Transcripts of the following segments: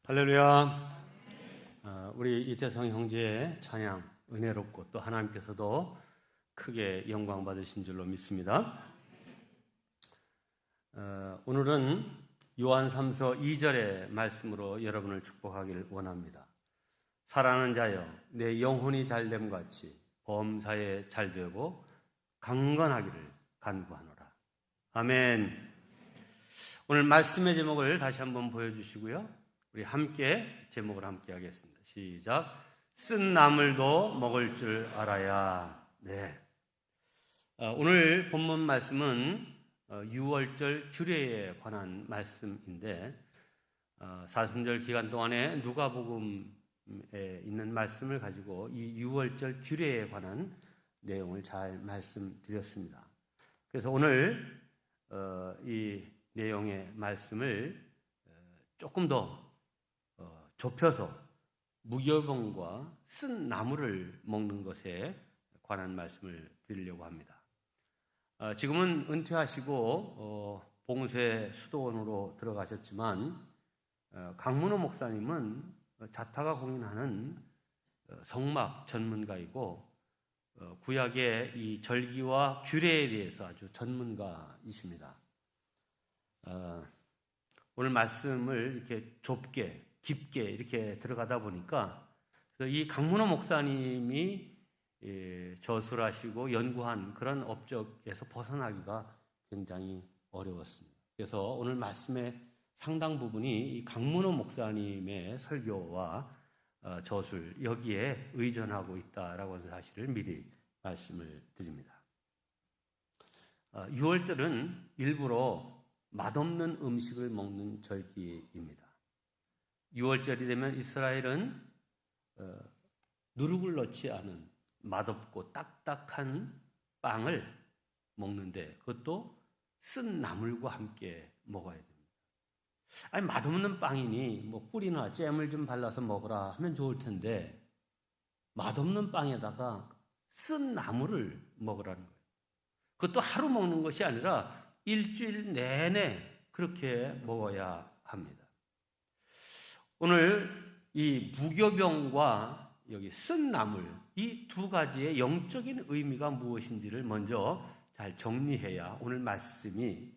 할렐루야. 우리 이태성 형제의 찬양 은혜롭고 또 하나님께서도 크게 영광 받으신 줄로 믿습니다. 오늘은 요한 3서 2절의 말씀으로 여러분을 축복하길 원합니다. 사랑하는 자여, 내 영혼이 잘됨 같이 범사에 잘되고 강건하기를 간구하노라. 아멘. 오늘 말씀의 제목을 다시 한번 보여주시고요. 우리 함께 제목을 함께 하겠습니다. 시작. 쓴 나물도 먹을 줄 알아야. 네. 오늘 본문 말씀은 6월절 규례에 관한 말씀인데 사순절 기간 동안에 누가복음에 있는 말씀을 가지고 이 6월절 규례에 관한 내용을 잘 말씀드렸습니다. 그래서 오늘 이 내용의 말씀을 조금 더 좁혀서 무교병과 쓴 나물을 먹는 것에 관한 말씀을 드리려고 합니다. 지금은 은퇴하시고 봉쇄 수도원으로 들어가셨지만 강문호 목사님은 자타가 공인하는 성막 전문가이고 구약의 이 절기와 규례에 대해서 아주 전문가이십니다. 오늘 말씀을 이렇게 좁게 깊게 이렇게 들어가다 보니까 이 강문호 목사님이 저술하시고 연구한 그런 업적에서 벗어나기가 굉장히 어려웠습니다. 그래서 오늘 말씀의 상당 부분이 이 강문호 목사님의 설교와 저술 여기에 의존하고 있다라고 하는 사실을 미리 말씀을 드립니다. 6월절은 일부러 맛없는 음식을 먹는 절기입니다. 6월절이 되면 이스라엘은 누룩을 넣지 않은 맛없고 딱딱한 빵을 먹는데 그것도 쓴 나물과 함께 먹어야 됩니다. 아니 맛없는 빵이니 뭐 꿀이나 잼을 좀 발라서 먹으라 하면 좋을 텐데 맛없는 빵에다가 쓴 나물을 먹으라는 거예요. 그것도 하루 먹는 것이 아니라 일주일 내내 그렇게 먹어야 합니다. 오늘 이 무교병과 여기 쓴 나물 이 두 가지의 영적인 의미가 무엇인지를 먼저 잘 정리해야 오늘 말씀이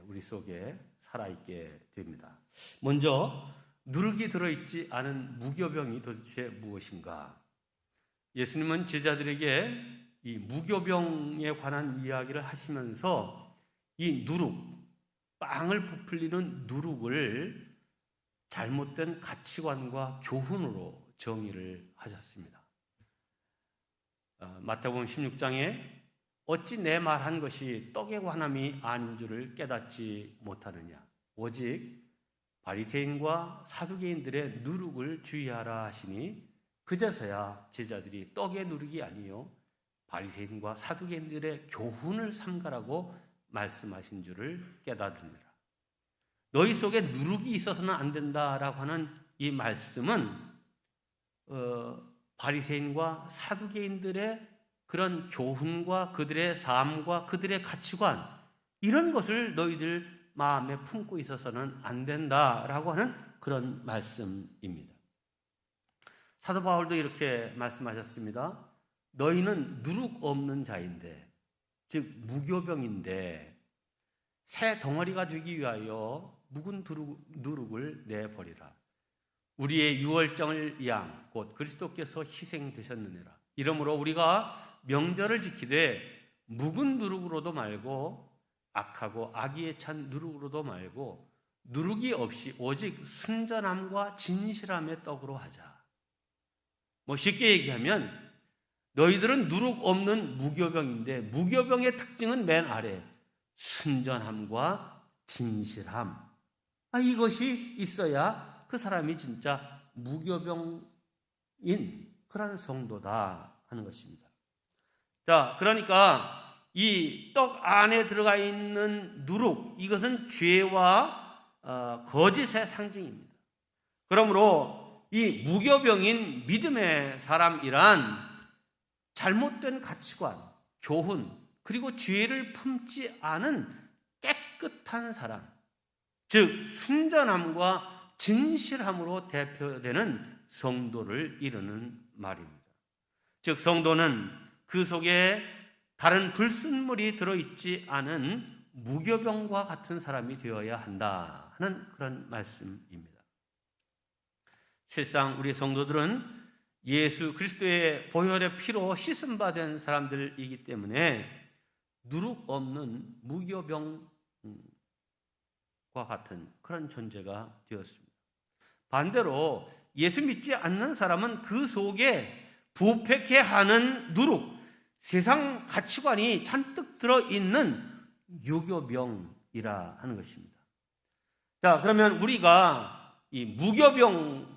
우리 속에 살아있게 됩니다. 먼저 누룩이 들어있지 않은 무교병이 도대체 무엇인가? 예수님은 제자들에게 이 무교병에 관한 이야기를 하시면서 이 누룩, 빵을 부풀리는 누룩을 잘못된 가치관과 교훈으로 정의를 하셨습니다. 마태복음 16장에 어찌 내 말한 것이 떡에 관함이 아닌 줄을 깨닫지 못하느냐 오직 바리새인과 사두개인들의 누룩을 주의하라 하시니 그제서야 제자들이 떡의 누룩이 아니요 바리새인과 사두개인들의 교훈을 삼가라고 말씀하신 줄을 깨닫느니라. 너희 속에 누룩이 있어서는 안 된다라고 하는 이 말씀은 바리새인과 사두개인들의 그런 교훈과 그들의 삶과 그들의 가치관 이런 것을 너희들 마음에 품고 있어서는 안 된다라고 하는 그런 말씀입니다. 사도 바울도 이렇게 말씀하셨습니다. 너희는 누룩 없는 자인데 즉 무교병인데 새 덩어리가 되기 위하여 묵은 누룩을 내버리라. 우리의 유월절 양 곧 그리스도께서 희생되셨느니라. 이러므로 우리가 명절을 지키되 묵은 누룩으로도 말고 악하고 악의에 찬 누룩으로도 말고 누룩이 없이 오직 순전함과 진실함의 떡으로 하자. 쉽게 얘기하면 너희들은 누룩 없는 무교병인데 무교병의 특징은 맨 아래 순전함과 진실함. 이것이 있어야 그 사람이 진짜 무교병인 그런 성도다 하는 것입니다. 자, 그러니까 이 떡 안에 들어가 있는 누룩 이것은 죄와 거짓의 상징입니다. 그러므로 이 무교병인 믿음의 사람이란 잘못된 가치관, 교훈 그리고 죄를 품지 않은 깨끗한 사람, 즉 순전함과 진실함으로 대표되는 성도를 이루는 말입니다. 즉 성도는 그 속에 다른 불순물이 들어있지 않은 무교병과 같은 사람이 되어야 한다 하는 그런 말씀입니다. 실상 우리 성도들은 예수 그리스도의 보혈의 피로 씻음받은 사람들이기 때문에 누룩 없는 무교병과 같은 그런 존재가 되었습니다. 반대로 예수 믿지 않는 사람은 그 속에 부패케 하는 누룩, 세상 가치관이 잔뜩 들어있는 유교병이라 하는 것입니다. 자, 그러면 우리가 이 무교병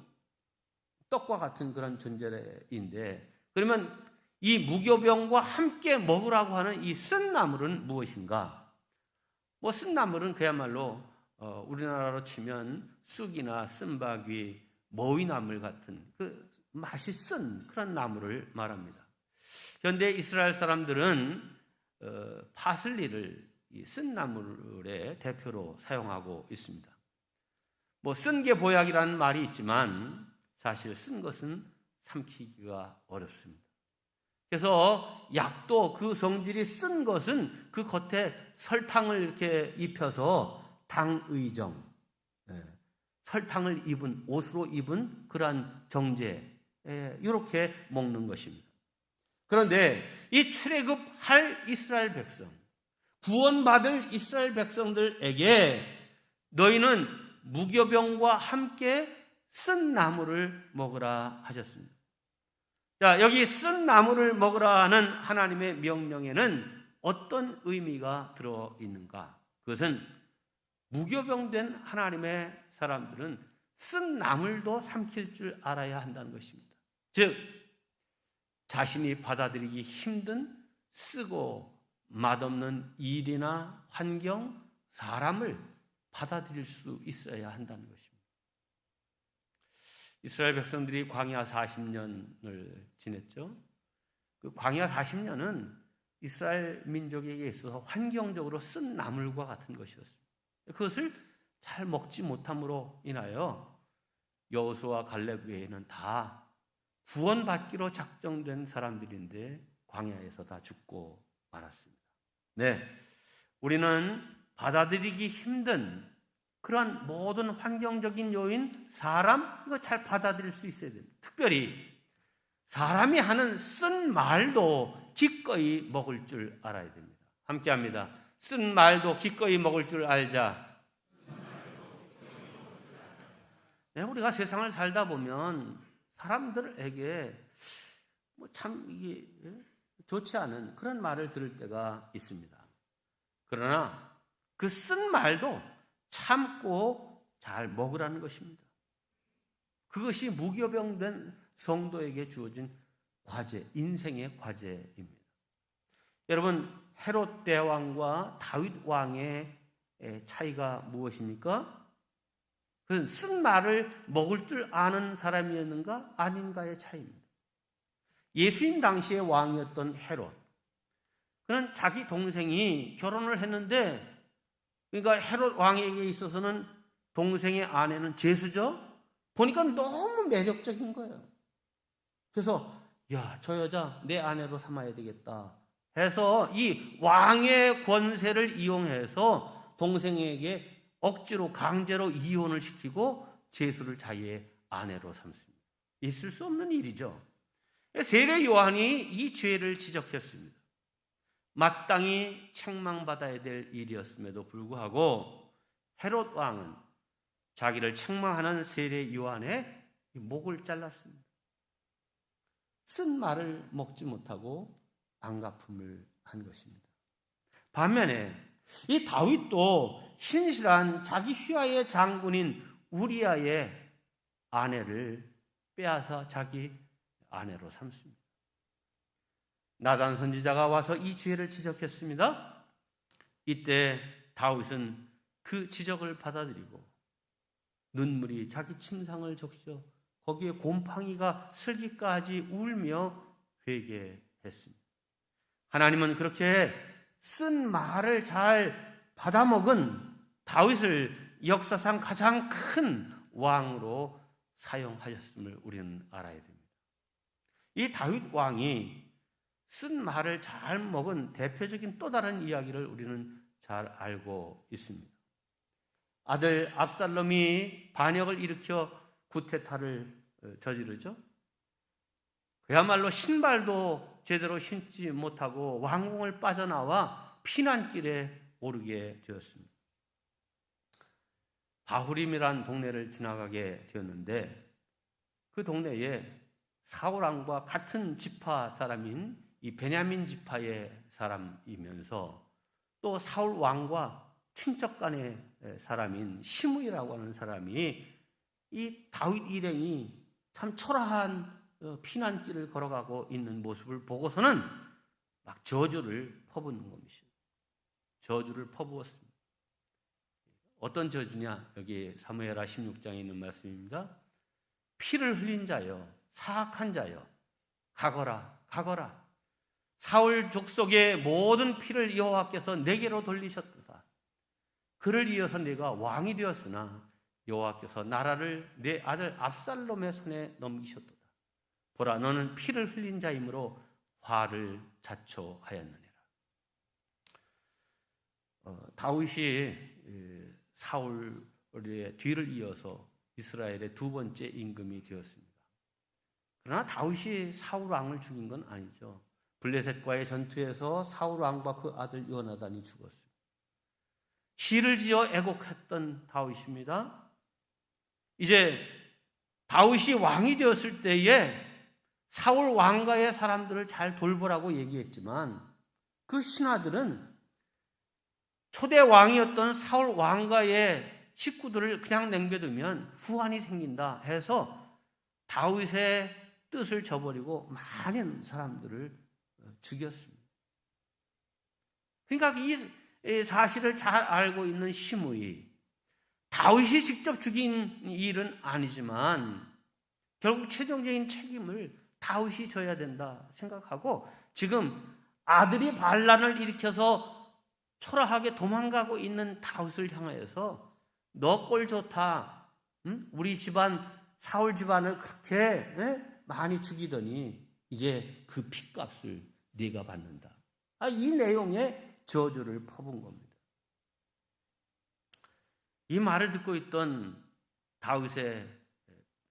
떡과 같은 그런 존재인데, 그러면 이 무교병과 함께 먹으라고 하는 이 쓴 나물은 무엇인가? 쓴 나물은 그야말로 우리나라로 치면 쑥이나 쓴바귀, 머위나물 같은 그 맛이 쓴 그런 나물을 말합니다. 현대 이스라엘 사람들은 파슬리를 이 쓴 나물의 대표로 사용하고 있습니다. 쓴 게 보약이라는 말이 있지만 사실 쓴 것은 삼키기가 어렵습니다. 그래서 약도 그 성질이 쓴 것은 그 겉에 설탕을 이렇게 입혀서 당의정, 설탕을 입은 옷으로 입은 그러한 정제, 이렇게 먹는 것입니다. 그런데 이 출애굽할 이스라엘 백성, 구원받을 이스라엘 백성들에게 너희는 무교병과 함께 쓴 나물을 먹으라 하셨습니다. 자, 여기 쓴 나물을 먹으라 하는 하나님의 명령에는 어떤 의미가 들어있는가? 그것은 무교병된 하나님의 사람들은 쓴 나물도 삼킬 줄 알아야 한다는 것입니다. 즉, 자신이 받아들이기 힘든 쓰고 맛없는 일이나 환경, 사람을 받아들일 수 있어야 한다는 것입니다. 이스라엘 백성들이 광야 40년을 지냈죠. 그 광야 40년은 이스라엘 민족에게 있어서 환경적으로 쓴 나물과 같은 것이었습니다. 그것을 잘 먹지 못함으로 인하여 여호수아 갈렙 외에는 다 구원받기로 작정된 사람들인데 광야에서 다 죽고 말았습니다. 네, 우리는 받아들이기 힘든 그러한 모든 환경적인 요인, 사람, 이거 잘 받아들일 수 있어야 됩니다. 특별히 사람이 하는 쓴 말도 기꺼이 먹을 줄 알아야 됩니다. 함께 합니다. 쓴 말도 기꺼이 먹을 줄 알자. 네, 우리가 세상을 살다 보면 사람들에게 참 이게 좋지 않은 그런 말을 들을 때가 있습니다. 그러나 그 쓴 말도 참고 잘 먹으라는 것입니다. 그것이 무교병된 성도에게 주어진 과제, 인생의 과제입니다. 여러분, 헤롯 대왕과 다윗 왕의 차이가 무엇입니까? 그건 쓴 말을 먹을 줄 아는 사람이었는가 아닌가의 차이입니다. 예수님 당시의 왕이었던 헤롯, 그는 자기 동생이 결혼을 했는데, 그러니까 헤롯 왕에게 있어서는 동생의 아내는 제수죠. 보니까 너무 매력적인 거예요. 그래서 야, 저 여자 내 아내로 삼아야 되겠다 해서 이 왕의 권세를 이용해서 동생에게 억지로 강제로 이혼을 시키고 제수를 자기의 아내로 삼습니다. 있을 수 없는 일이죠. 세례 요한이 이 죄를 지적했습니다. 마땅히 책망받아야 될 일이었음에도 불구하고 헤롯 왕은 자기를 책망하는 세례 요한의 목을 잘랐습니다. 쓴 말을 먹지 못하고 안갚음을 한 것입니다. 반면에 이 다윗도 신실한 자기 휘하의 장군인 우리아의 아내를 빼앗아 자기 아내로 삼습니다. 나단 선지자가 와서 이 죄를 지적했습니다. 이때 다윗은 그 지적을 받아들이고 눈물이 자기 침상을 적셔 거기에 곰팡이가 슬기까지 울며 회개했습니다. 하나님은 그렇게 쓴 말을 잘 받아먹은 다윗을 역사상 가장 큰 왕으로 사용하셨음을 우리는 알아야 됩니다. 이 다윗 왕이 쓴 말을 잘 먹은 대표적인 또 다른 이야기를 우리는 잘 알고 있습니다. 아들 압살롬이 반역을 일으켜 구테타를 저지르죠. 그야말로 신발도 제대로 신지 못하고 왕궁을 빠져나와 피난길에 오르게 되었습니다. 바후림이란 동네를 지나가게 되었는데 그 동네에 사울 왕과 같은 지파 사람인 이 베냐민 지파의 사람이면서 또 사울 왕과 친척 간의 사람인 시므이라고 하는 사람이 이 다윗 일행이 참 초라한 피난길을 걸어가고 있는 모습을 보고서는 막 저주를 퍼붓는 겁니다. 저주를 퍼부었습니다. 어떤 저주냐? 여기 사무엘하 16장에 있는 말씀입니다. 피를 흘린 자여, 사악한 자여, 가거라, 가거라. 사울 족속의 모든 피를 여호와께서 내게로 돌리셨도다. 그를 이어서 내가 왕이 되었으나 여호와께서 나라를 내 아들 압살롬의 손에 넘기셨도다. 보라, 너는 피를 흘린 자이므로 화를 자초하였느니라. 다윗이 사울의 뒤를 이어서 이스라엘의 두 번째 임금이 되었습니다. 그러나 다윗이 사울 왕을 죽인 건 아니죠. 블레셋과의 전투에서 사울 왕과 그 아들 요나단이 죽었습니다. 시를 지어 애곡했던 다윗입니다. 이제 다윗이 왕이 되었을 때에 사울 왕가의 사람들을 잘 돌보라고 얘기했지만 그 신하들은 초대 왕이었던 사울 왕가의 식구들을 그냥 내버려두면 후환이 생긴다 해서 다윗의 뜻을 저버리고 많은 사람들을 죽였습니다. 그러니까 이 사실을 잘 알고 있는 시므이, 다윗이 직접 죽인 일은 아니지만 결국 최종적인 책임을 다윗이 져야 된다 생각하고 지금 아들이 반란을 일으켜서 초라하게 도망가고 있는 다윗을 향하여서 너 꼴 좋다. 응? 우리 집안 사울 집안을 그렇게 많이 죽이더니 이제 그 핏값을 네가 받는다. 이 내용의 저주를 퍼본 겁니다. 이 말을 듣고 있던 다윗의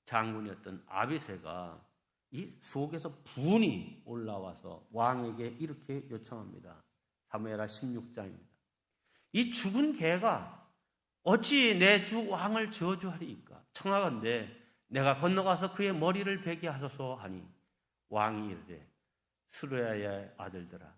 장군이었던 아비새가 이 속에서 분이 올라와서 왕에게 이렇게 요청합니다. 사무엘하 16장입니다. 이 죽은 개가 어찌 내 주 왕을 저주하리이까? 청하건대 내가 건너가서 그의 머리를 베게 하소서 하니 왕이 이르되 스루야의 아들들아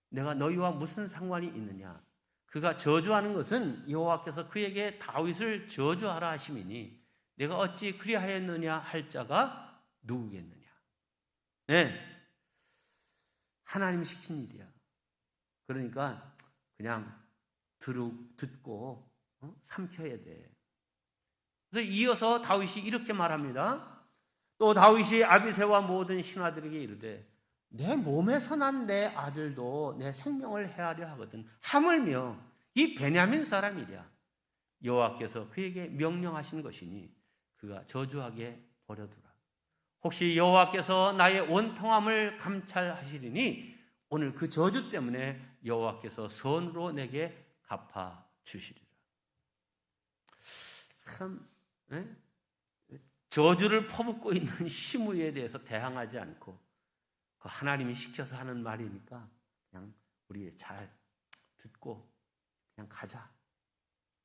내가 너희와 무슨 상관이 있느냐? 그가 저주하는 것은 여호와께서 그에게 다윗을 저주하라 하심이니 내가 어찌 그리하였느냐 할 자가 누구겠느냐? 네, 하나님이 시킨 일이야. 그러니까 그냥 듣고 삼켜야 돼. 그래서 이어서 다윗이 이렇게 말합니다. 또 다윗이 아비새와 모든 신하들에게 이르되 내 몸에서 난 내 아들도 내 생명을 해하려 하거든. 하물며 이 베냐민 사람이랴. 여호와께서 그에게 명령하신 것이니 그가 저주하게 버려두라. 혹시 여호와께서 나의 원통함을 감찰하시리니 오늘 그 저주 때문에 여호와께서 선으로 내게 갚아 주시리라. 참 저주를 퍼붓고 있는 시므이에 대해서 대항하지 않고 그 하나님이 시켜서 하는 말이니까 그냥 우리 잘 듣고 그냥 가자.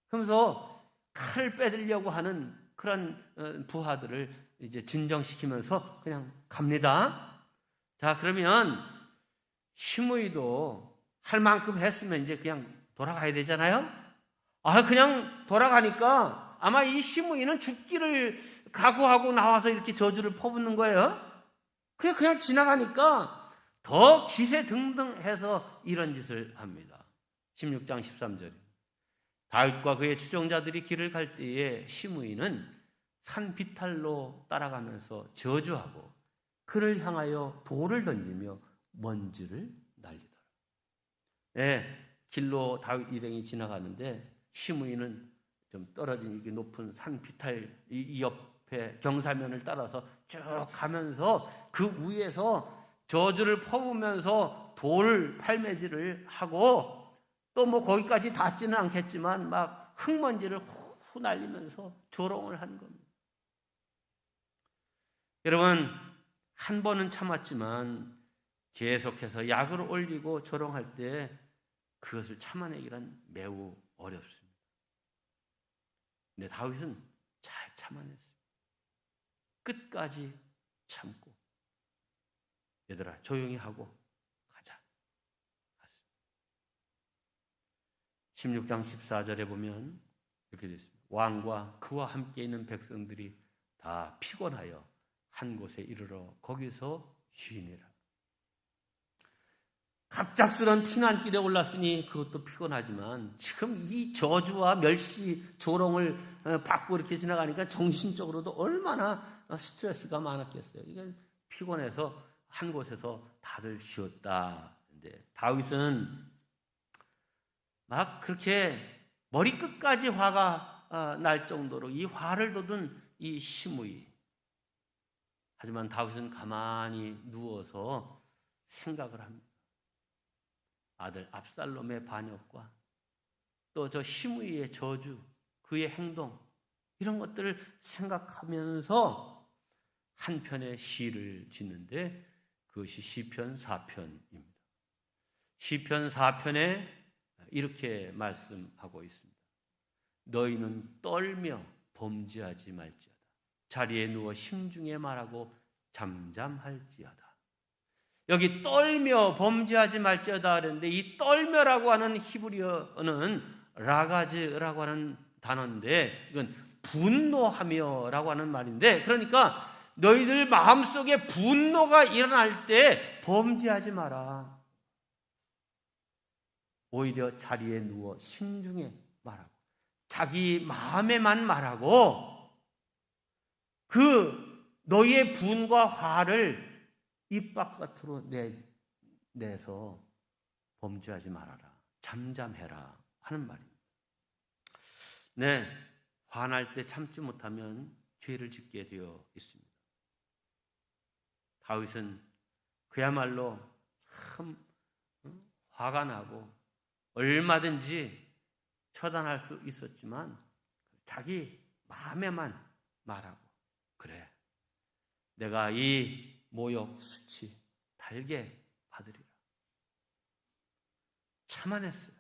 그러면서 칼을 빼들려고 하는 그런 부하들을 이제 진정시키면서 그냥 갑니다. 자, 그러면 시므이도 할 만큼 했으면 이제 그냥 돌아가야 되잖아요. 그냥 돌아가니까 아마 이 시므이는 죽기를 각오하고 나와서 이렇게 저주를 퍼붓는 거예요. 그냥 지나가니까 더 기세등등해서 이런 짓을 합니다. 16장 13절. 다윗과 그의 추종자들이 길을 갈 때에 시므이는 산 비탈로 따라가면서 저주하고 그를 향하여 돌을 던지며 먼지를 날리더라. 네, 길로 다윗 일행이 지나가는데 시므이는 좀 떨어진 이게 높은 산 비탈 이 옆에 경사면을 따라서 쭉 가면서 그 위에서 저주를 퍼부으면서 돌 팔매질을 하고 또 뭐 거기까지 닿지는 않겠지만 막 흙먼지를 휘날리면서 조롱을 한 겁니다. 여러분, 한 번은 참았지만 계속해서 약을 올리고 조롱할 때 그것을 참아내기란 매우 어렵습니다. 근데 다윗은 잘 참아냈습니다. 끝까지 참고 얘들아 조용히 하고 가자. 16장 14절에 보면 이렇게 되어 있습니다. 왕과 그와 함께 있는 백성들이 다 피곤하여 한 곳에 이르러 거기서 쉬니라. 갑작스런 피난길에 올랐으니 그것도 피곤하지만 지금 이 저주와 멸시, 조롱을 받고 이렇게 지나가니까 정신적으로도 얼마나 스트레스가 많았겠어요. 이게 피곤해서 한 곳에서 다들 쉬었다. 근데 다윗은 막 그렇게 머리끝까지 화가 날 정도로 이 화를 돋운 이 시므이. 하지만 다윗은 가만히 누워서 생각을 합니다. 아들 압살롬의 반역과 또 저 시므이의 저주, 그의 행동 이런 것들을 생각하면서 한 편의 시를 짓는데 그것이 시편 4편입니다. 시편 4편에 이렇게 말씀하고 있습니다. 너희는 떨며 범죄하지 말지어다. 자리에 누워 심중에 말하고 잠잠할지어다. 여기 떨며 범죄하지 말지어다 그랬는데 이 떨며라고 하는 히브리어는 라가즈라고 하는 단어인데 이건 분노하며라고 하는 말인데 그러니까 너희들 마음속에 분노가 일어날 때 범죄하지 마라. 오히려 자리에 누워 심중에 말하고 자기 마음에만 말하고 그 너희의 분과 화를 입 바깥으로 내서 범죄하지 말아라. 잠잠해라 하는 말입니다. 네, 화날 때 참지 못하면 죄를 짓게 되어 있습니다. 다윗은 그야말로 참 화가 나고 얼마든지 처단할 수 있었지만 자기 마음에만 말하고 그래, 내가 이 모욕, 수치 달게 받으리라. 참아냈어요.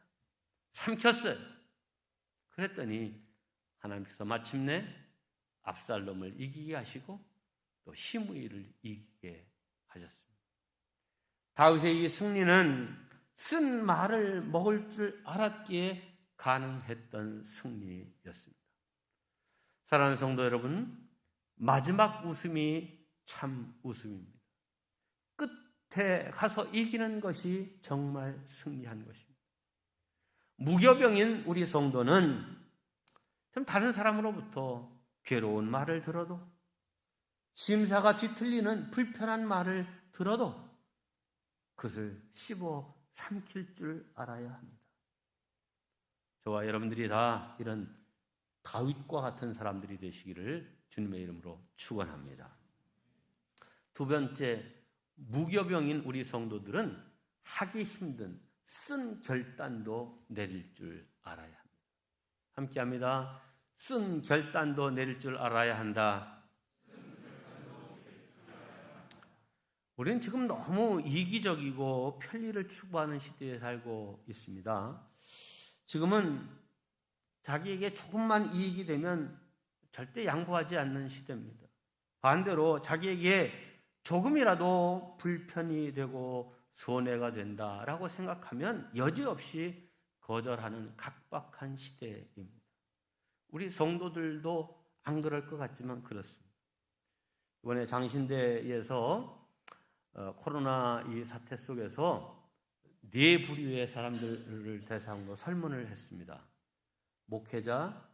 삼켰어요. 그랬더니 하나님께서 마침내 압살롬을 이기게 하시고 또 시므이를 이기게 하셨습니다. 다윗의 이 승리는 쓴 말을 먹을 줄 알았기에 가능했던 승리였습니다. 사랑하는 성도 여러분, 마지막 웃음이 참 웃음입니다. 끝에 가서 이기는 것이 정말 승리한 것입니다. 무교병인 우리 성도는 좀 다른 사람으로부터 괴로운 말을 들어도 심사가 뒤틀리는 불편한 말을 들어도 그것을 씹어 삼킬 줄 알아야 합니다. 저와 여러분들이 다 이런 다윗과 같은 사람들이 되시기를 주님의 이름으로 축원합니다. 두 번째, 무교병인 우리 성도들은 하기 힘든 쓴 결단도 내릴 줄 알아야 합니다. 함께 합니다. 쓴 결단도 내릴 줄 알아야 한다. 우리는 지금 너무 이기적이고 편리를 추구하는 시대에 살고 있습니다. 지금은 자기에게 조금만 이익이 되면 절대 양보하지 않는 시대입니다. 반대로 자기에게 조금이라도 불편이 되고 손해가 된다라고 생각하면 여지없이 거절하는 각박한 시대입니다. 우리 성도들도 안 그럴 것 같지만 그렇습니다. 이번에 장신대에서 코로나 이 사태 속에서 4부류의 사람들을 대상으로 설문을 했습니다. 목회자,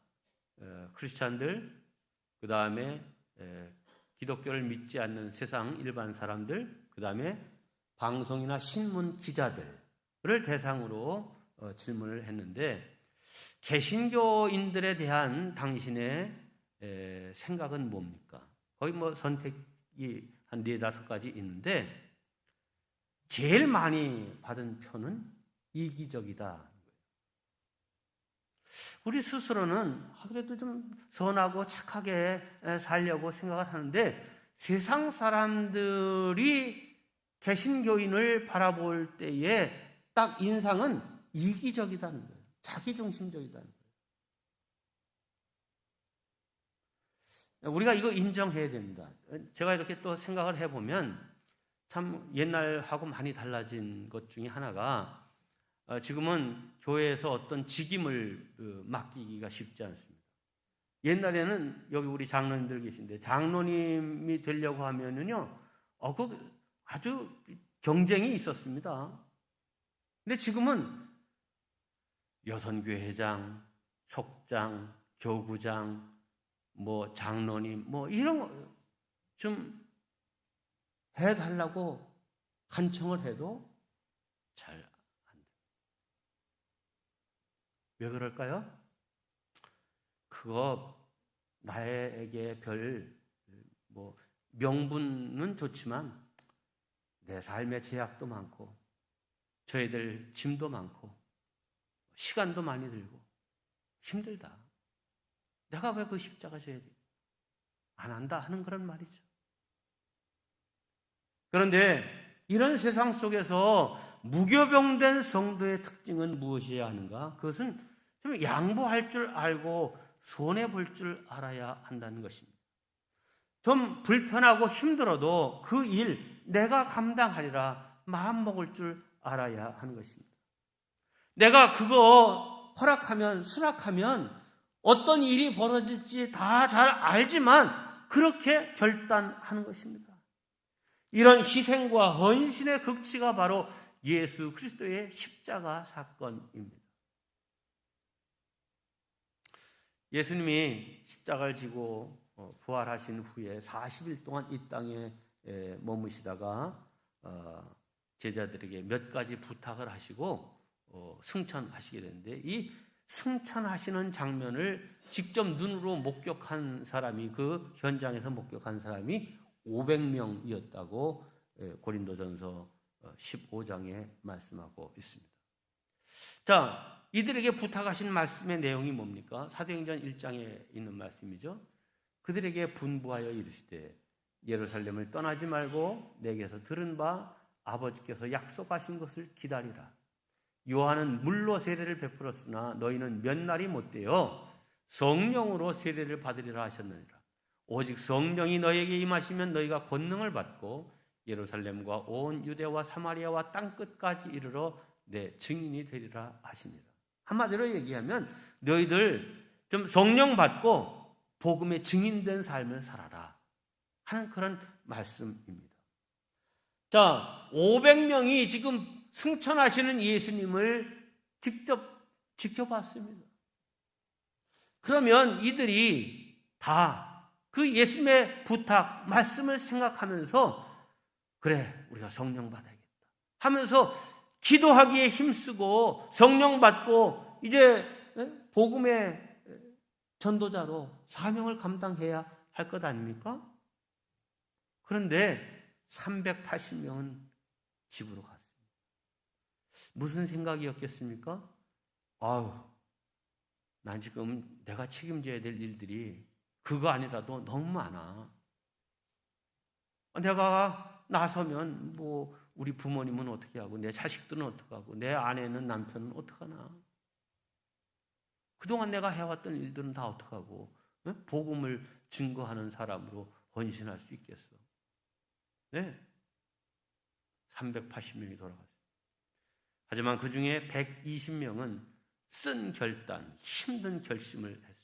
크리스찬들, 그 다음에 기독교를 믿지 않는 세상 일반 사람들, 그 다음에 방송이나 신문 기자들을 대상으로 질문을 했는데 개신교인들에 대한 당신의 생각은 뭡니까? 거의 뭐 선택이 한 4-5가지 있는데 제일 많이 받은 표는 이기적이다. 우리 스스로는 그래도 좀 선하고 착하게 살려고 생각을 하는데 세상 사람들이 개신교인을 바라볼 때에 딱 인상은 이기적이다는 거예요. 자기중심적이다는 거예요. 우리가 이거 인정해야 됩니다. 제가 이렇게 또 생각을 해보면 참 옛날하고 많이 달라진 것 중에 하나가 지금은 교회에서 어떤 직임을 맡기기가 쉽지 않습니다. 옛날에는 여기 우리 장로님들 계신데 장로님이 되려고 하면은요, 그 아주 경쟁이 있었습니다. 근데 지금은 여선교회장, 속장, 교구장, 뭐 장로님, 뭐 이런 거 좀 해달라고 간청을 해도 잘 안 돼요. 왜 그럴까요? 그거 나에게 별 뭐 명분은 좋지만 내 삶의 제약도 많고 저희들 짐도 많고 시간도 많이 들고 힘들다. 내가 왜 그 십자가 져야 돼? 안 한다 하는 그런 말이죠. 그런데 이런 세상 속에서 무교병된 성도의 특징은 무엇이어야 하는가? 그것은 좀 양보할 줄 알고 손해볼 줄 알아야 한다는 것입니다. 좀 불편하고 힘들어도 그 일 내가 감당하리라 마음먹을 줄 알아야 하는 것입니다. 내가 그거 허락하면 수락하면 어떤 일이 벌어질지 다 잘 알지만 그렇게 결단하는 것입니다. 이런 희생과 헌신의 극치가 바로 예수 그리스도의 십자가 사건입니다. 예수님이 십자가를 지고 부활하신 후에 40일 동안 이 땅에 머무시다가 제자들에게 몇 가지 부탁을 하시고 승천하시게 되는데 이 승천하시는 장면을 직접 눈으로 목격한 사람이 그 현장에서 목격한 사람이 500명이었다고 고린도전서 15장에 말씀하고 있습니다. 자, 이들에게 부탁하신 말씀의 내용이 뭡니까? 사도행전 1장에 있는 말씀이죠. 그들에게 분부하여 이르시되 예루살렘을 떠나지 말고 내게서 들은 바 아버지께서 약속하신 것을 기다리라. 요한은 물로 세례를 베풀었으나 너희는 몇 날이 못되어 성령으로 세례를 받으리라 하셨느니라. 오직 성령이 너희에게 임하시면 너희가 권능을 받고 예루살렘과 온 유대와 사마리아와 땅끝까지 이르러 내 증인이 되리라 하시니라. 한마디로 얘기하면 너희들 좀 성령 받고 복음의 증인된 삶을 살아라 하는 그런 말씀입니다. 자, 500명이 지금 승천하시는 예수님을 직접 지켜봤습니다. 그러면 이들이 다 그 예수님의 부탁, 말씀을 생각하면서 그래, 우리가 성령 받아야겠다 하면서 기도하기에 힘쓰고 성령 받고 이제 복음의 전도자로 사명을 감당해야 할 것 아닙니까? 그런데 380명은 집으로 갔습니다. 무슨 생각이었겠습니까? 난 지금 내가 책임져야 될 일들이 그거 아니라도 너무 많아. 내가 나서면 뭐 우리 부모님은 어떻게 하고 내 자식들은 어떻게 하고 내 아내는 남편은 어떻게 하나. 그동안 내가 해왔던 일들은 다 어떻게 하고 복음을 증거하는 사람으로 헌신할 수 있겠어. 네, 380명이 돌아갔습니다. 하지만 그 중에 120명은 쓴 결단, 힘든 결심을 했습니다.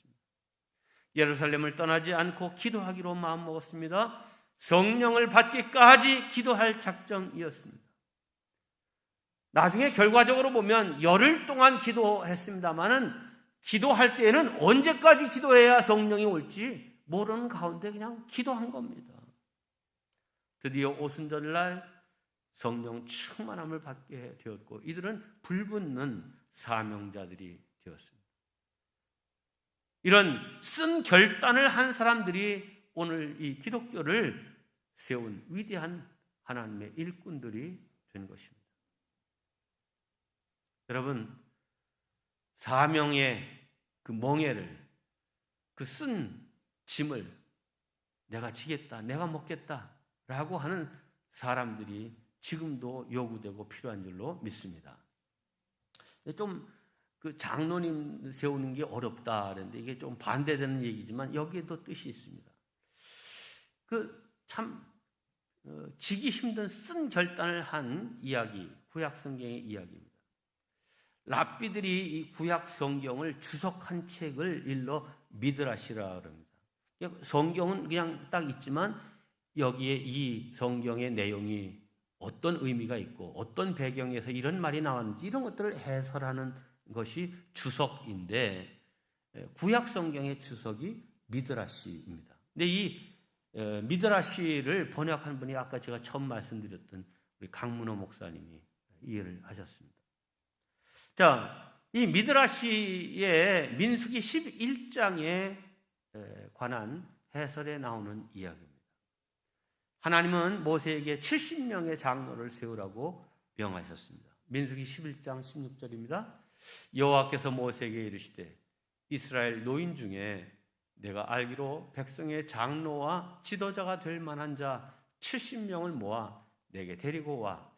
예루살렘을 떠나지 않고 기도하기로 마음먹었습니다. 성령을 받기까지 기도할 작정이었습니다. 나중에 결과적으로 보면 열흘 동안 기도했습니다마는 기도할 때에는 언제까지 기도해야 성령이 올지 모르는 가운데 그냥 기도한 겁니다. 드디어 오순절날 성령 충만함을 받게 되었고 이들은 불붙는 사명자들이 되었습니다. 이런 쓴 결단을 한 사람들이 오늘 이 기독교를 세운 위대한 하나님의 일꾼들이 된 것입니다. 여러분, 사명의 그 멍에를, 그 쓴 짐을 내가 지겠다, 내가 먹겠다 라고 하는 사람들이 지금도 요구되고 필요한 줄로 믿습니다. 좀 그 장로님 세우는 게 어렵다 그랬는데 이게 좀 반대되는 얘기지만 여기에도 뜻이 있습니다. 그 참 지기 힘든 쓴 결단을 한 이야기, 구약 성경의 이야기입니다. 랍비들이 이 구약 성경을 주석한 책을 일러 미드라시라 그럽니다. 성경은 그냥 딱 있지만 여기에 이 성경의 내용이 어떤 의미가 있고 어떤 배경에서 이런 말이 나왔는지 이런 것들을 해설하는 것이 주석인데, 구약 성경의 주석이 미드라시입니다. 근데 이 미드라시를 번역한 분이 아까 제가 처음 말씀드렸던 우리 강문호 목사님이 이해를 하셨습니다. 자, 이 미드라시의 민수기 11장에 관한 해설에 나오는 이야기입니다. 하나님은 모세에게 70명의 장로를 세우라고 명하셨습니다. 민수기 11장 16절입니다. 여호와께서 모세에게 이르시되 이스라엘 노인 중에 내가 알기로 백성의 장로와 지도자가 될 만한 자 70명을 모아 내게 데리고 와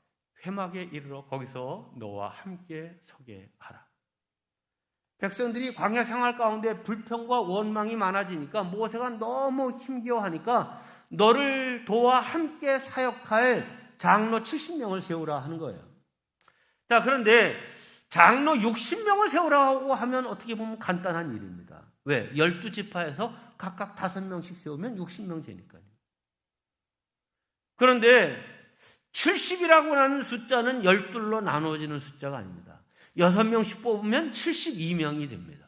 회막에 이르러 거기서 너와 함께 서게 하라. 백성들이 광야 생활 가운데 불평과 원망이 많아지니까 모세가 너무 힘겨워하니까 너를 도와 함께 사역할 장로 70명을 세우라 하는 거예요. 자, 그런데 장로 60명을 세우라고 하면 어떻게 보면 간단한 일입니다. 왜? 12지파에서 각각 5명씩 세우면 60명 되니까요. 그런데 70이라고 하는 숫자는 12로 나누어지는 숫자가 아닙니다. 6명씩 뽑으면 72명이 됩니다.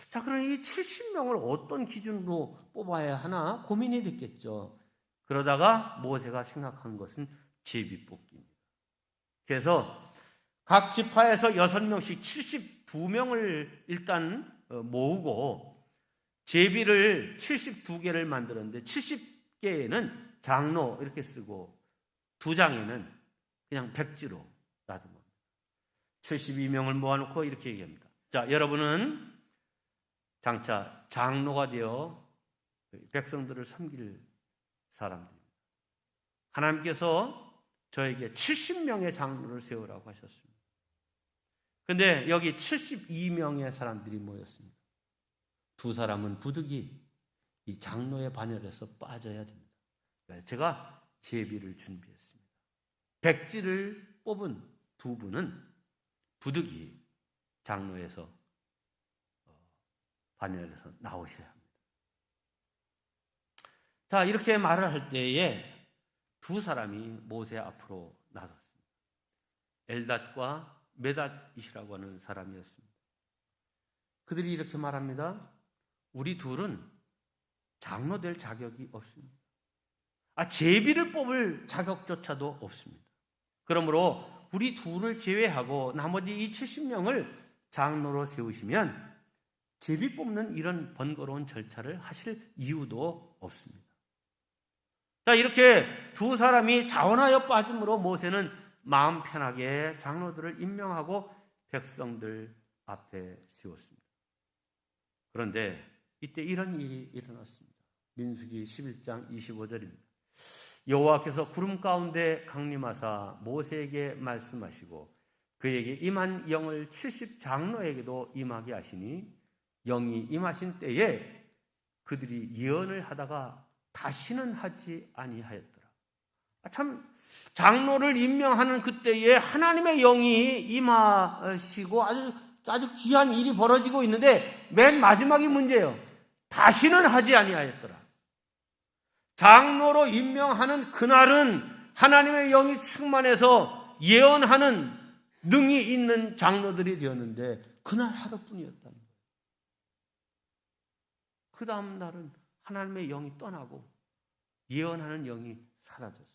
자, 그럼 이 70명을 어떤 기준으로 뽑아야 하나 고민이 됐겠죠. 그러다가 모세가 생각한 것은 제비뽑기입니다. 그래서 각 지파에서 6명씩 72명을 일단 모으고 제비를 72개를 만들었는데 70개에는 장로 이렇게 쓰고 2장에는 그냥 백지로 놔둡니다. 72명을 모아놓고 이렇게 얘기합니다. 자, 여러분은 장차 장로가 되어 백성들을 섬길 사람들입니다. 하나님께서 저에게 70명의 장로를 세우라고 하셨습니다. 그런데 여기 72명의 사람들이 모였습니다. 2사람은 부득이 이 장로의 반열에서 빠져야 됩니다. 제가 제비를 준비했습니다. 백지를 뽑은 2분은 부득이 장로에서 반열에서 나오셔야 합니다. 자, 이렇게 말을 할 때에 2사람이 모세 앞으로 나섰습니다. 엘닷과 메닷이시라고 하는 사람이었습니다. 그들이 이렇게 말합니다. 우리 둘은 장로 될 자격이 없습니다. 제비를 뽑을 자격조차도 없습니다. 그러므로 우리 둘을 제외하고 나머지 이 70명을 장로로 세우시면 제비 뽑는 이런 번거로운 절차를 하실 이유도 없습니다. 자, 이렇게 2사람이 자원하여 빠짐으로 모세는 마음 편하게 장로들을 임명하고 백성들 앞에 세웠습니다. 그런데 이때 이런 일이 일어났습니다. 민수기 11장 25절입니다. 여호와께서 구름 가운데 강림하사 모세에게 말씀하시고 그에게 임한 영을 70장로에게도 임하게 하시니 영이 임하신 때에 그들이 예언을 하다가 다시는 하지 아니하였더라. 참, 장로를 임명하는 그때에 하나님의 영이 임하시고 아주 귀한 일이 벌어지고 있는데 맨 마지막이 문제예요. 다시는 하지 아니하였더라. 장로로 임명하는 그날은 하나님의 영이 충만해서 예언하는 능이 있는 장로들이 되었는데 그날 하루뿐이었다는 거예요. 그 다음 날은 하나님의 영이 떠나고 예언하는 영이 사라졌어요.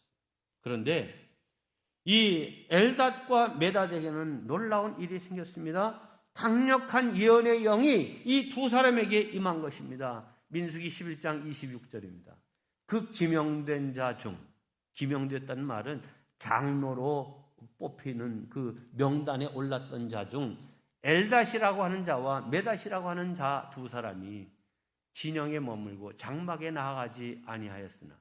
그런데 이 엘닷과 메닷에게는 놀라운 일이 생겼습니다. 강력한 예언의 영이 이 두 사람에게 임한 것입니다. 민수기 11장 26절입니다. 그 기명된 자 중, 기명됐다는 말은 장로로 뽑히는 그 명단에 올랐던 자 중 엘닷이라고 하는 자와 메닷이라고 하는 자 두 사람이 진영에 머물고 장막에 나아가지 아니하였으나,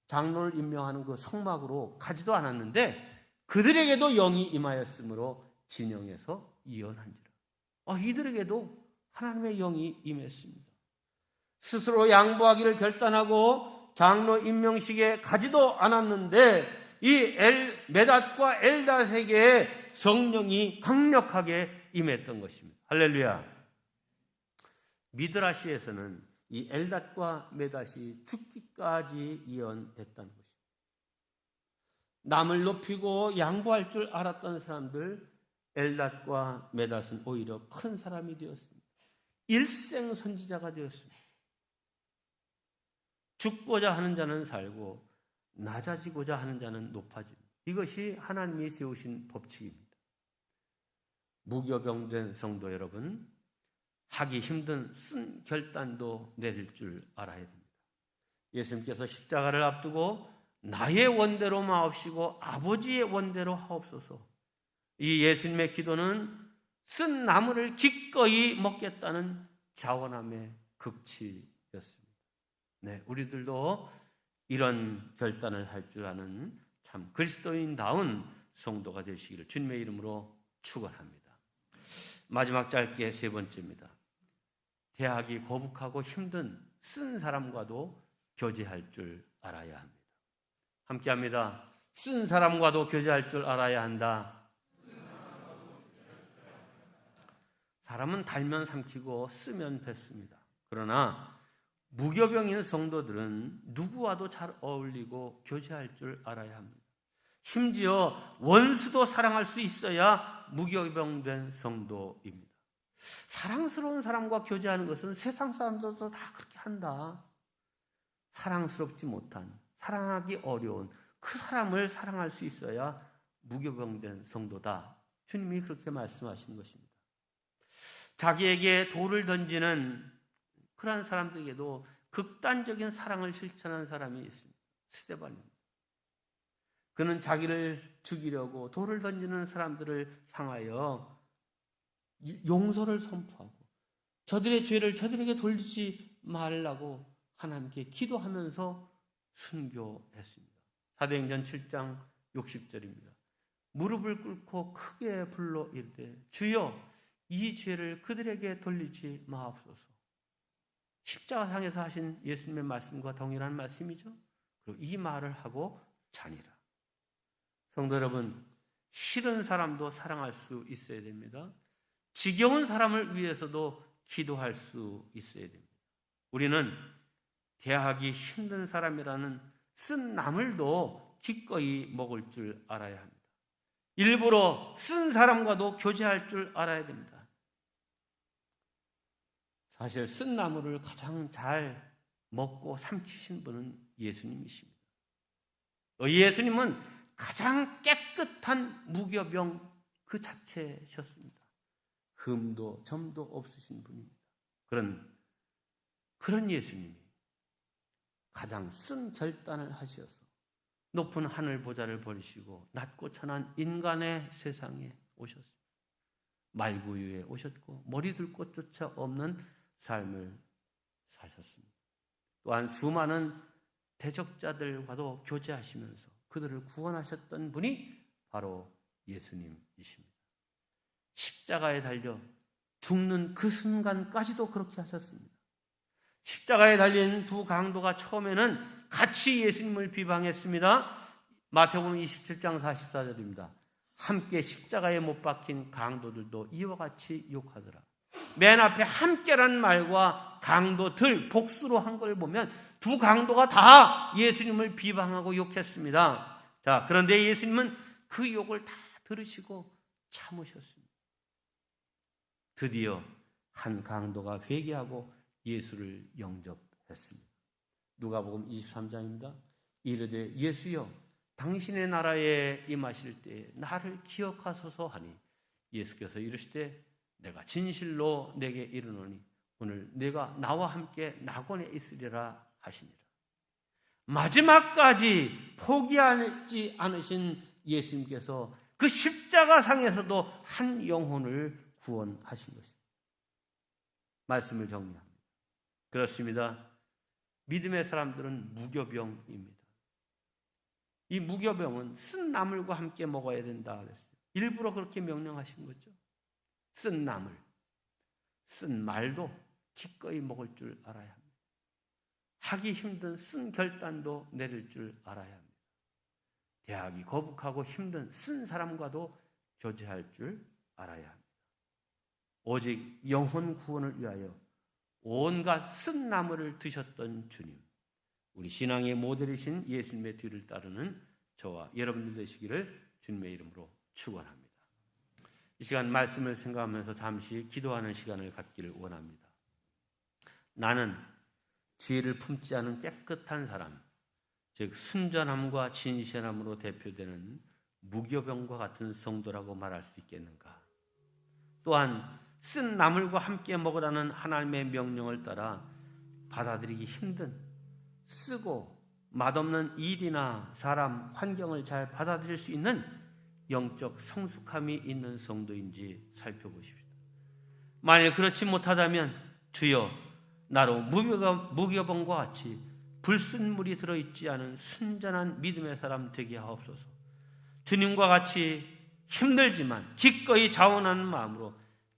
장로를 임명하는 그 성막으로 가지도 않았는데 그들에게도 영이 임하였으므로 진영에서 예언한지라. 이들에게도 하나님의 영이 임했습니다. 스스로 양보하기를 결단하고 장로 임명식에 가지도 않았는데 이 메닷과 엘닷에게 성령이 강력하게 임했던 것입니다. 할렐루야. 미드라시에서는 이 엘닷과 메닷이 죽기까지 예언했다는 것입니다. 남을 높이고 양보할 줄 알았던 사람들, 엘닷과 메닷은 오히려 큰 사람이 되었습니다. 일생 선지자가 되었습니다. 죽고자 하는 자는 살고 낮아지고자 하는 자는 높아집니다. 이것이 하나님이 세우신 법칙입니다. 무교병된 성도 여러분, 하기 힘든 쓴 결단도 내릴 줄 알아야 됩니다. 예수님께서 십자가를 앞두고 나의 원대로 마옵시고 아버지의 원대로 하옵소서. 이 예수님의 기도는 쓴 나무를 기꺼이 먹겠다는 자원함의 극치였습니다. 네, 우리들도 이런 결단을 할 줄 아는 참 그리스도인다운 성도가 되시기를 주님의 이름으로 축원합니다. 마지막 짧게 세 번째입니다. 대하기 거북하고 힘든 쓴 사람과도 교제할 줄 알아야 합니다. 함께합니다. 쓴 사람과도 교제할 줄 알아야 한다. 사람은 달면 삼키고 쓰면 뱉습니다. 그러나 무교병인 성도들은 누구와도 잘 어울리고 교제할 줄 알아야 합니다. 심지어 원수도 사랑할 수 있어야 무교병된 성도입니다. 사랑스러운 사람과 교제하는 것은 세상 사람들도 다 그렇게 한다. 사랑스럽지 못한, 사랑하기 어려운 그 사람을 사랑할 수 있어야 무교병된 성도다. 주님이 그렇게 말씀하신 것입니다. 자기에게 돌을 던지는 그러한 사람들에게도 극단적인 사랑을 실천한 사람이 있습니다. 스데반입니다. 그는 자기를 죽이려고 돌을 던지는 사람들을 향하여 용서를 선포하고 저들의 죄를 저들에게 돌리지 말라고 하나님께 기도하면서 순교했습니다. 사도행전 7장 60절입니다. 무릎을 꿇고 크게 불러 이르되 주여 이 죄를 그들에게 돌리지 마옵소서. 십자가상에서 하신 예수님의 말씀과 동일한 말씀이죠. 그리고 이 말을 하고 자니라. 성도 여러분, 싫은 사람도 사랑할 수 있어야 됩니다. 지겨운 사람을 위해서도 기도할 수 있어야 됩니다. 우리는 대하기 힘든 사람이라는 쓴 나물도 기꺼이 먹을 줄 알아야 합니다. 일부러 쓴 사람과도 교제할 줄 알아야 됩니다. 사실 쓴 나물을 가장 잘 먹고 삼키신 분은 예수님이십니다. 예수님은 가장 깨끗한 무교병 그 자체셨습니다. 흠도 점도 없으신 분입니다. 그런 예수님이 가장 쓴 결단을 하셔서 높은 하늘 보좌를 버리시고 낮고 천한 인간의 세상에 오셨습니다. 말구유에 오셨고 머리 둘 곳조차 없는 삶을 사셨습니다. 또한 수많은 대적자들과도 교제하시면서 그들을 구원하셨던 분이 바로 예수님이십니다. 십자가에 달려 죽는 그 순간까지도 그렇게 하셨습니다. 십자가에 달린 두 강도가 처음에는 같이 예수님을 비방했습니다. 마태복음 27장 44절입니다. 함께 십자가에 못 박힌 강도들도 이와 같이 욕하더라. 맨 앞에 함께라는 말과 강도들 복수로 한 걸 보면 두 강도가 다 예수님을 비방하고 욕했습니다. 자, 그런데 예수님은 그 욕을 다 들으시고 참으셨습니다. 드디어 한 강도가 회개하고 예수를 영접했습니다. 누가복음 23장입니다. 이르되 예수여 당신의 나라에 임하실 때 나를 기억하소서 하니 예수께서 이르시되 내가 진실로 내게 이르노니 오늘 내가 나와 함께 낙원에 있으리라 하시니라. 마지막까지 포기하지 않으신 예수님께서 그 십자가상에서도 한 영혼을 구원하신 것입니다. 말씀을 정리합니다. 그렇습니다. 믿음의 사람들은 무교병입니다. 이 무교병은 쓴 나물과 함께 먹어야 된다 그랬어요. 일부러 그렇게 명령하신 거죠. 쓴 나물, 쓴 말도 기꺼이 먹을 줄 알아야 합니다. 하기 힘든 쓴 결단도 내릴 줄 알아야 합니다. 대하기 거북하고 힘든 쓴 사람과도 교제할 줄 알아야 합니다. 오직 영혼 구원을 위하여 온갖 쓴 나물을 드셨던 주님, 우리 신앙의 모델이신 예수님의 뒤를 따르는 저와 여러분들 되시기를 주님의 이름으로 축원합니다. 이 시간 말씀을 생각하면서 잠시 기도하는 시간을 갖기를 원합니다. 나는 죄를 품지 않은 깨끗한 사람, 즉 순전함과 진실함으로 대표되는 무교병과 같은 성도라고 말할 수 있겠는가? 또한 쓴 나물과 함께 먹으라는 하나님의 명령을 따라 받아들이기 힘든, 쓰고 맛없는 일이나 사람, 환경을 잘 받아들일 수 있는 영적 성숙함이 있는 성도인지 살펴보십시오. 만일 그렇지 못하다면 주여 나로 무교병과 같이 불순물이 들어있지 않은 순전한 믿음의 사람 되게 하옵소서. 주님과 같이 힘들지만 기꺼이 자원하는 마음으로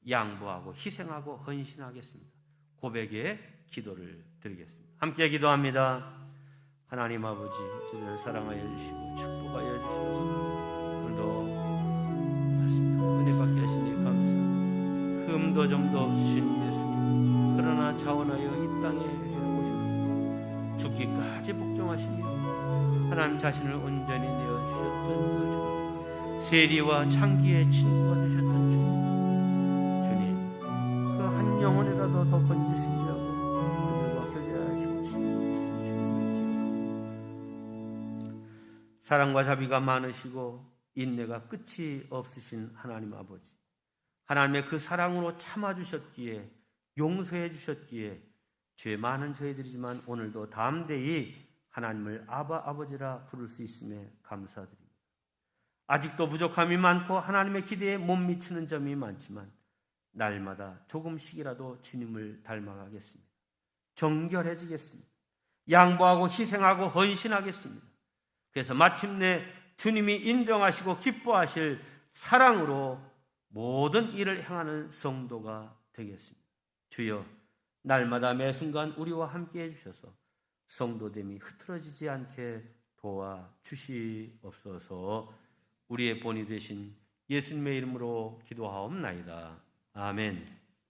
양보하고 희생하고 헌신하겠습니다. 고백의 기도를 드리겠습니다. 함께 기도합니다. 하나님 아버지, 저희를 사랑하여 주시고 축복하여 주시옵소서. 오늘도 말씀 은혜 받게 하시니 감사합니다. 흠도 점도 없으신 예수님, 그러나 자원하여 이 땅에 오시고 죽기까지 복종하시며 하나님 자신을 온전히 내어주셨던 그 주님, 세리와 창기의 친구가 되셨던 주님, 그 한 영혼이라도 더 건질 수 있냐고 그들과 교제하시고 친구가 주님을 기억합니다. 사랑과 자비가 많으시고 인내가 끝이 없으신 하나님 아버지, 하나님의 그 사랑으로 참아주셨기에, 용서해 주셨기에 죄 많은 저희들이지만 오늘도 담대히 하나님을 아바 아버지라 부를 수 있음에 감사드립니다. 아직도 부족함이 많고 하나님의 기대에 못 미치는 점이 많지만 날마다 조금씩이라도 주님을 닮아가겠습니다. 정결해지겠습니다. 양보하고 희생하고 헌신하겠습니다. 그래서 마침내 주님이 인정하시고 기뻐하실 사랑으로 모든 일을 행하는 성도가 되겠습니다. 주여, 날마다 매 순간 우리와 함께 해주셔서 성도됨이 흐트러지지 않게 도와주시옵소서. 우리의 본이 되신 예수님의 이름으로 기도하옵나이다. 아멘.